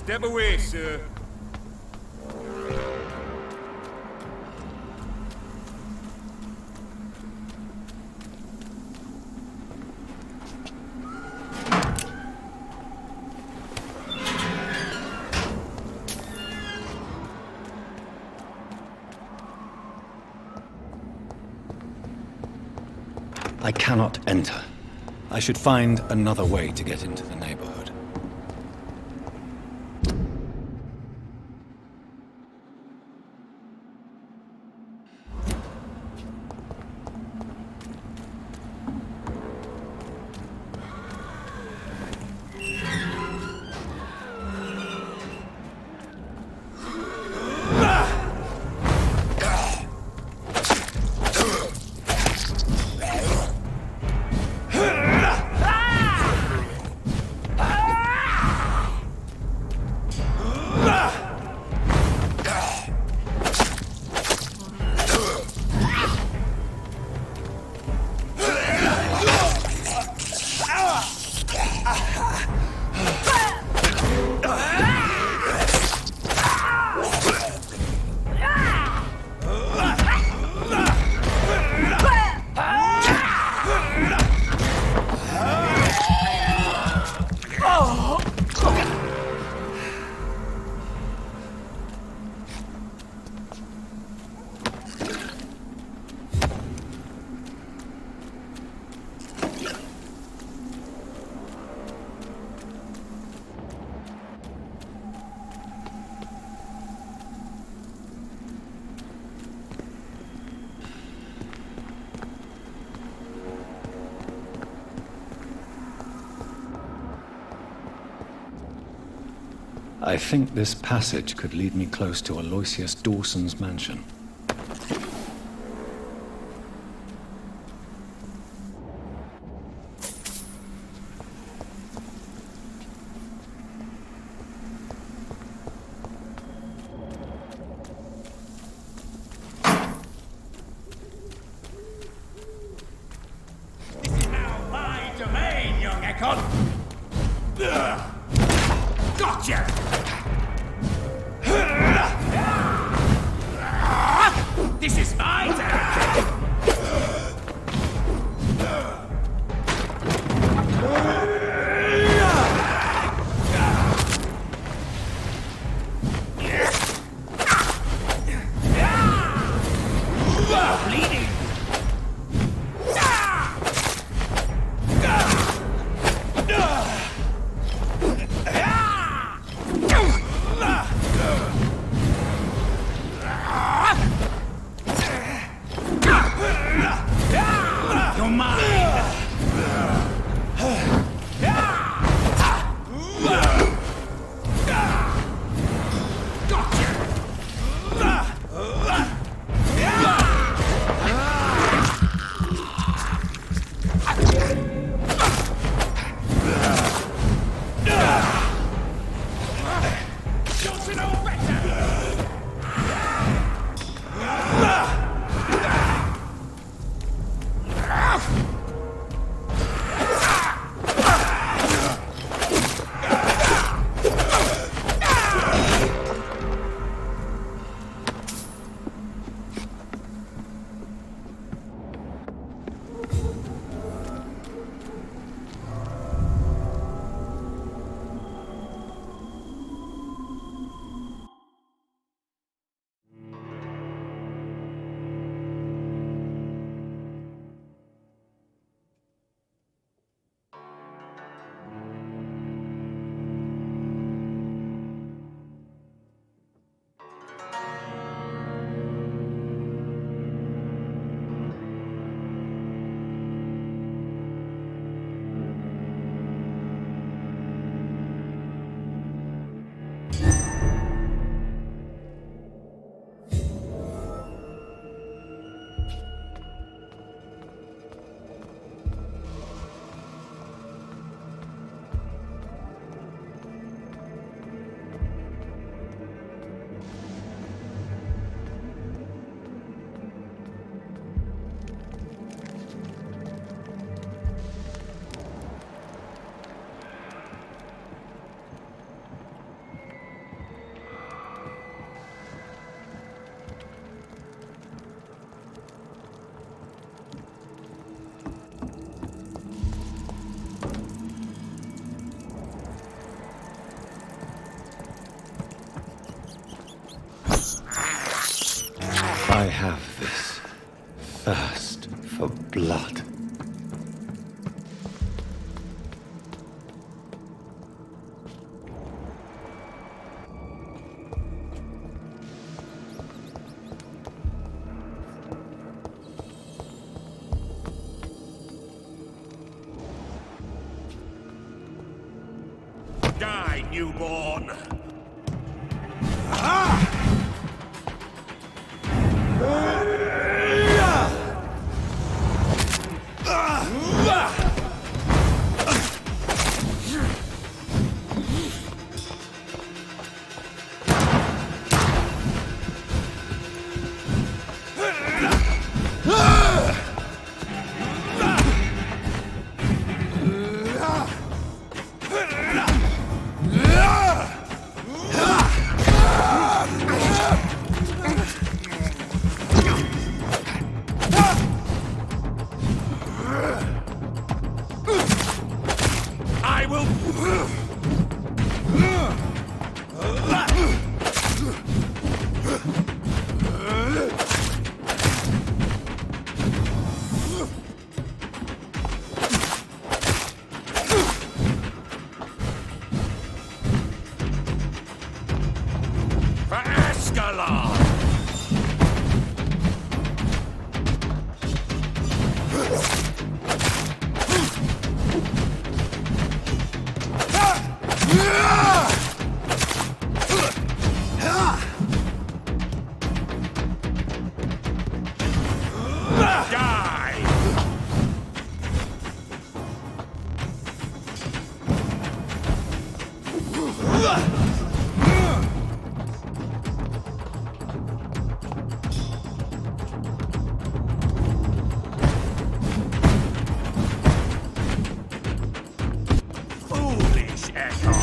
Step away, sir. I cannot enter. I should find another way to get into the neighborhood. I think this passage could lead me close to Aloysius Dawson's mansion. This is now my domain, young Ekon! Gotcha! This is my turn! Bleeding! You're mine! Gotcha! thirst for blood. Die, newborn! I will... For Ascalon! Die! Foolish Echo!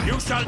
You shall...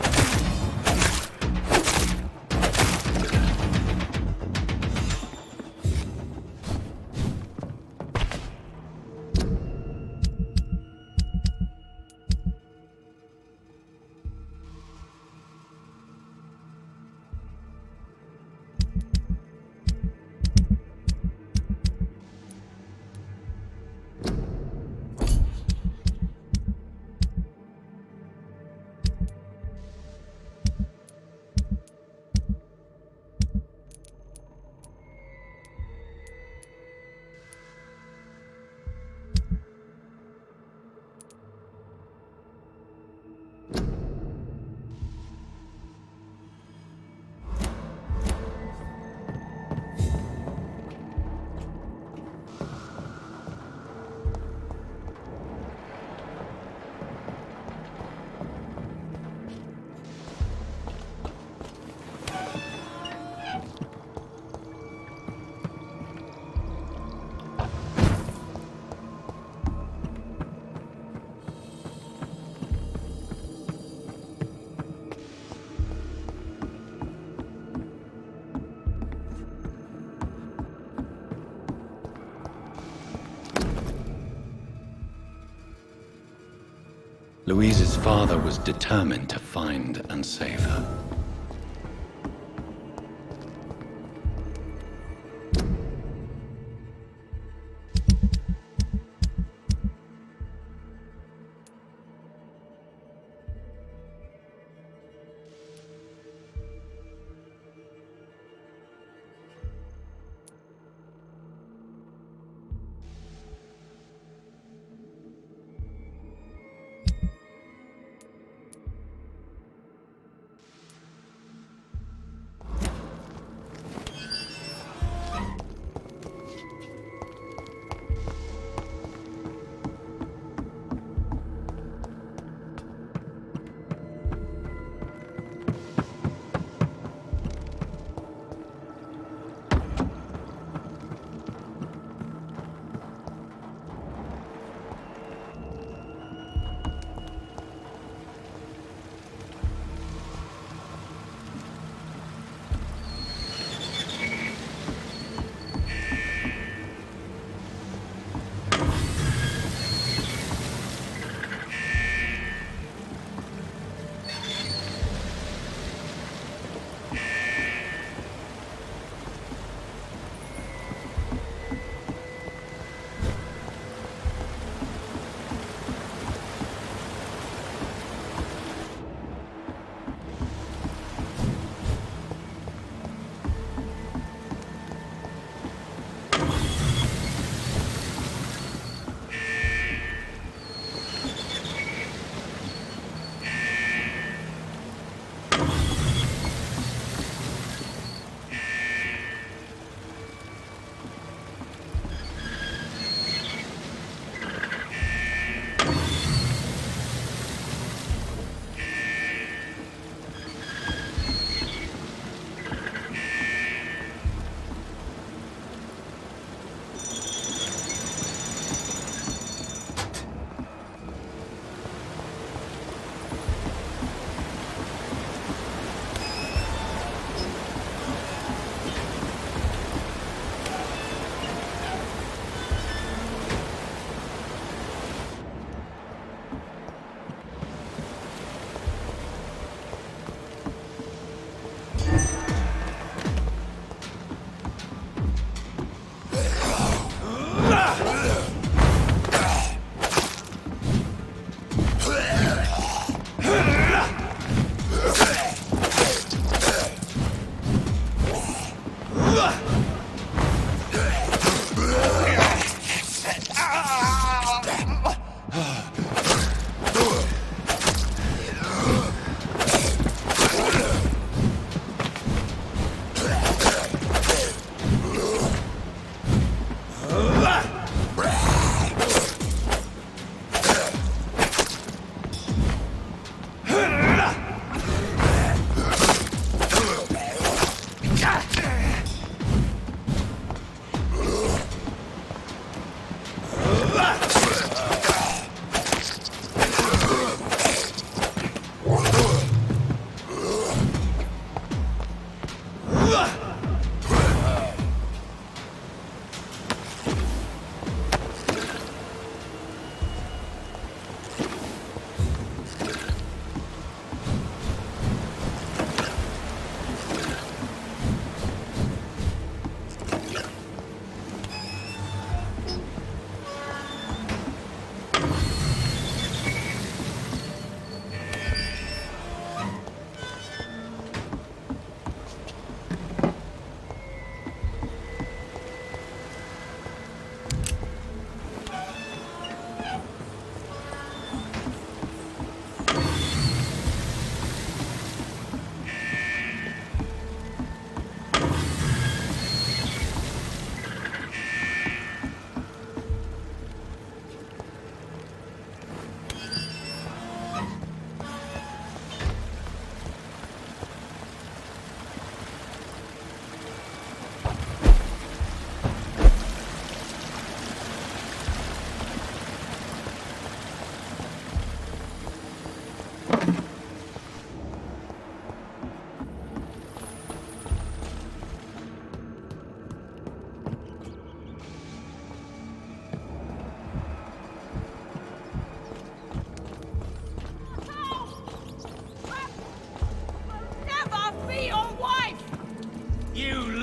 Louise's father was determined to find and save her.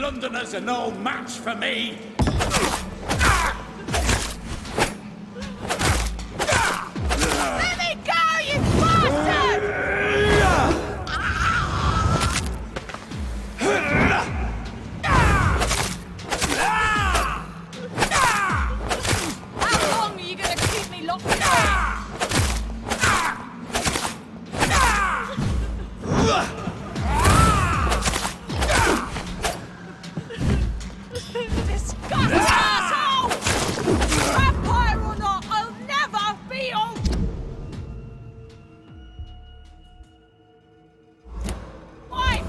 Londoners are no match for me! Let me go, you bastard! How long are you gonna keep me locked in? Disgusting asshole! Vampire or not, I'll never be your wife!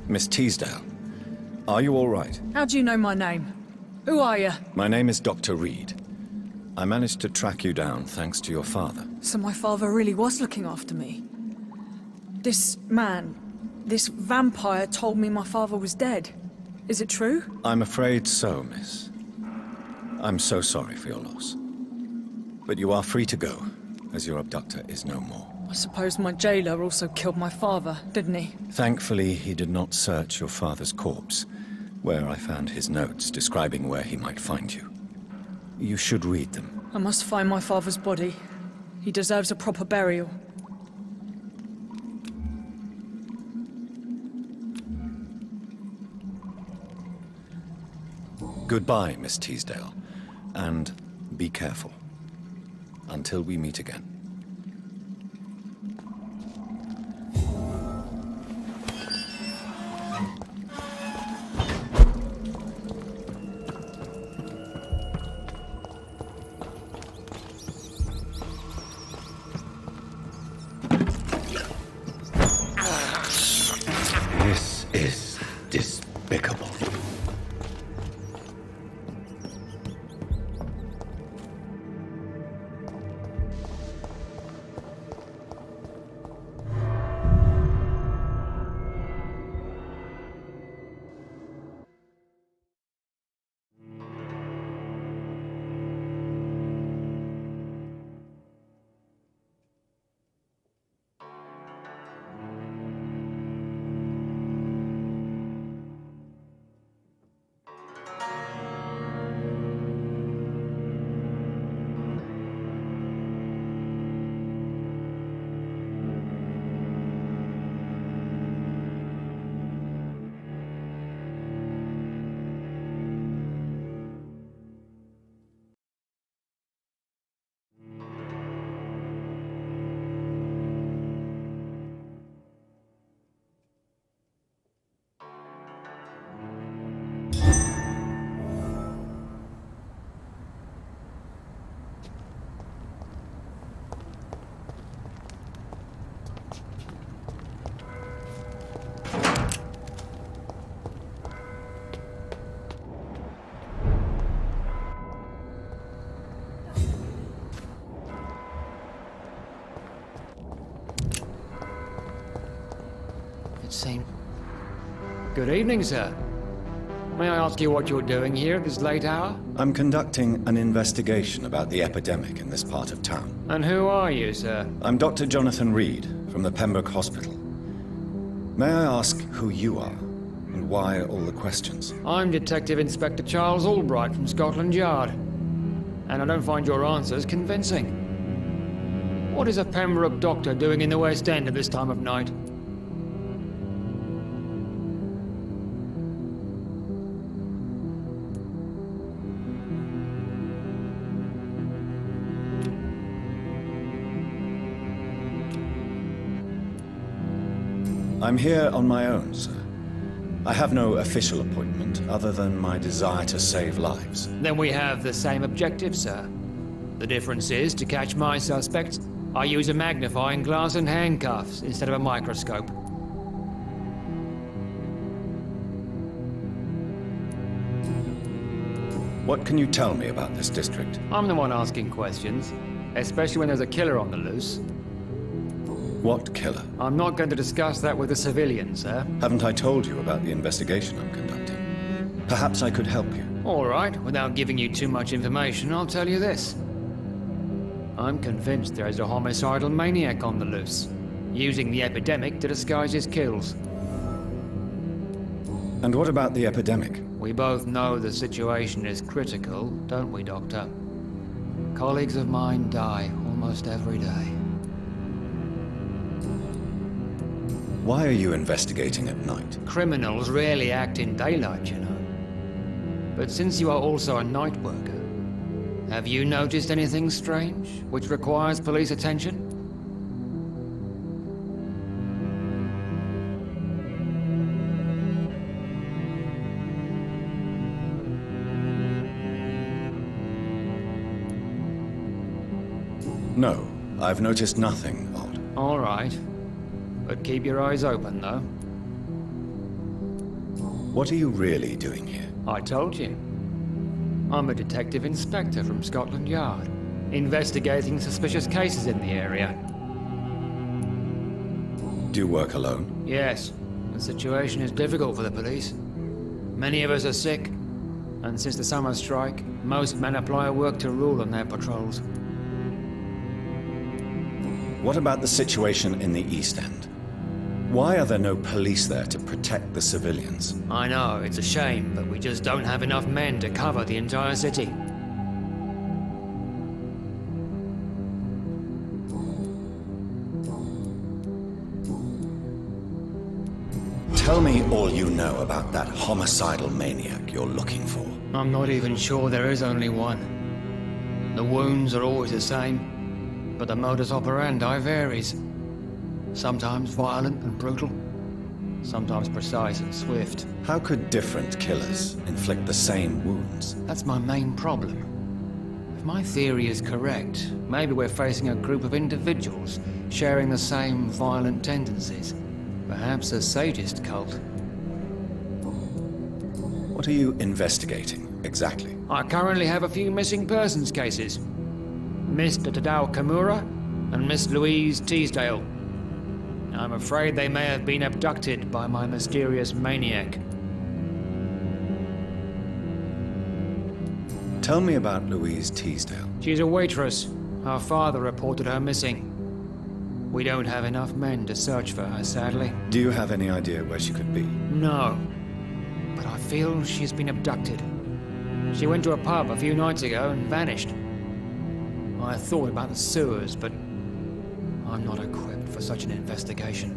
Miss Teasdale, are you all right? How do you know my name? Who are you? My name is Dr. Reid. I managed to track you down thanks to your father. So my father really was looking after me. This man, this vampire told me my father was dead. Is it true? I'm afraid so, miss. I'm so sorry for your loss. But you are free to go, as your abductor is no more. I suppose my jailer also killed my father, didn't he? Thankfully, he did not search your father's corpse, where I found his notes describing where he might find you. You should read them. I must find my father's body. He deserves a proper burial. Goodbye, Miss Teasdale, and be careful. Until we meet again. This is despicable. seem... Good evening, sir. May I ask you what you're doing here at this late hour? I'm conducting an investigation about the epidemic in this part of town. And who are you, sir? I'm Dr. Jonathan Reid from the Pembroke Hospital. May I ask who you are and why all the questions? I'm Detective Inspector Charles Albright from Scotland Yard. And I don't find your answers convincing. What is a Pembroke Doctor doing in the West End at this time of night? I'm here on my own, sir. I have no official appointment other than my desire to save lives. Then we have the same objective, sir. The difference is, to catch my suspects, I use a magnifying glass and handcuffs instead of a microscope. What can you tell me about this district? I'm the one asking questions, especially when there's a killer on the loose. What killer? I'm not going to discuss that with the civilians, sir. Haven't I told you about the investigation I'm conducting? Perhaps I could help you. All right, without giving you too much information, I'll tell you this. I'm convinced there is a homicidal maniac on the loose, using the epidemic to disguise his kills. And what about the epidemic? We both know the situation is critical, don't we, Doctor? Colleagues of mine die almost every day. Why are you investigating at night? Criminals rarely act in daylight, you know. But since you are also a night worker, have you noticed anything strange, which requires police attention? No, I've noticed nothing odd. All right. But keep your eyes open, though. What are you really doing here? I told you. I'm a detective inspector from Scotland Yard, investigating suspicious cases in the area. Do you work alone? Yes, the situation is difficult for the police. Many of us are sick, and since the summer strike, most men apply a work to rule on their patrols. What about the situation in the East End? Why are there no police there to protect the civilians? I know, it's a shame, but we just don't have enough men to cover the entire city. Tell me all you know about that homicidal maniac you're looking for. I'm not even sure there is only one. The wounds are always the same, but the modus operandi varies. Sometimes violent and brutal, sometimes precise and swift. How could different killers inflict the same wounds? That's my main problem. If my theory is correct, maybe we're facing a group of individuals sharing the same violent tendencies. Perhaps a sadist cult. What are you investigating, exactly? I currently have a few missing persons cases. Mr. Tadao Kimura and Miss Louise Teasdale. I'm afraid they may have been abducted by my mysterious maniac. Tell me about Louise Teasdale. She's a waitress. Her father reported her missing. We don't have enough men to search for her, sadly. Do you have any idea where she could be? No, but I feel she's been abducted. She went to a pub a few nights ago and vanished. I thought about the sewers, but I'm not equipped for such an investigation.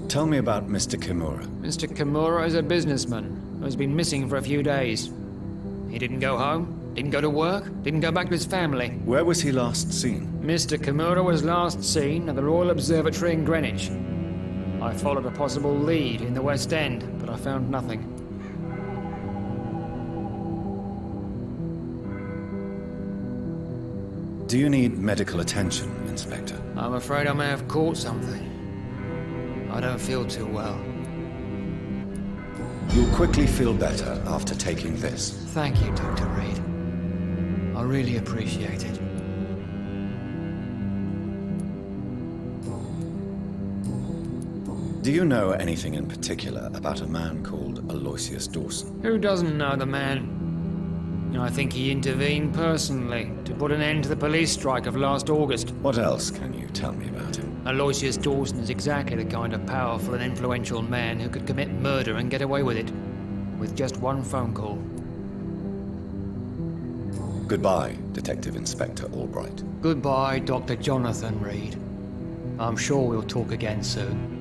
Tell me about Mr. Kimura. Mr. Kimura is a businessman who's been missing for a few days. He didn't go home, didn't go to work, didn't go back to his family. Where was he last seen? Mr. Kimura was last seen at the Royal Observatory in Greenwich. I followed a possible lead in the West End, but I found nothing. Do you need medical attention, Inspector? I'm afraid I may have caught something. I don't feel too well. You'll quickly feel better after taking this. Thank you, Dr. Reid. I really appreciate it. Do you know anything in particular about a man called Aloysius Dawson? Who doesn't know the man? I think he intervened personally to put an end to the police strike of last August. What else can you tell me about him? Aloysius Dawson is exactly the kind of powerful and influential man who could commit murder and get away with it. With just one phone call. Goodbye, Detective Inspector Albright. Goodbye, Dr. Jonathan Reid. I'm sure we'll talk again soon.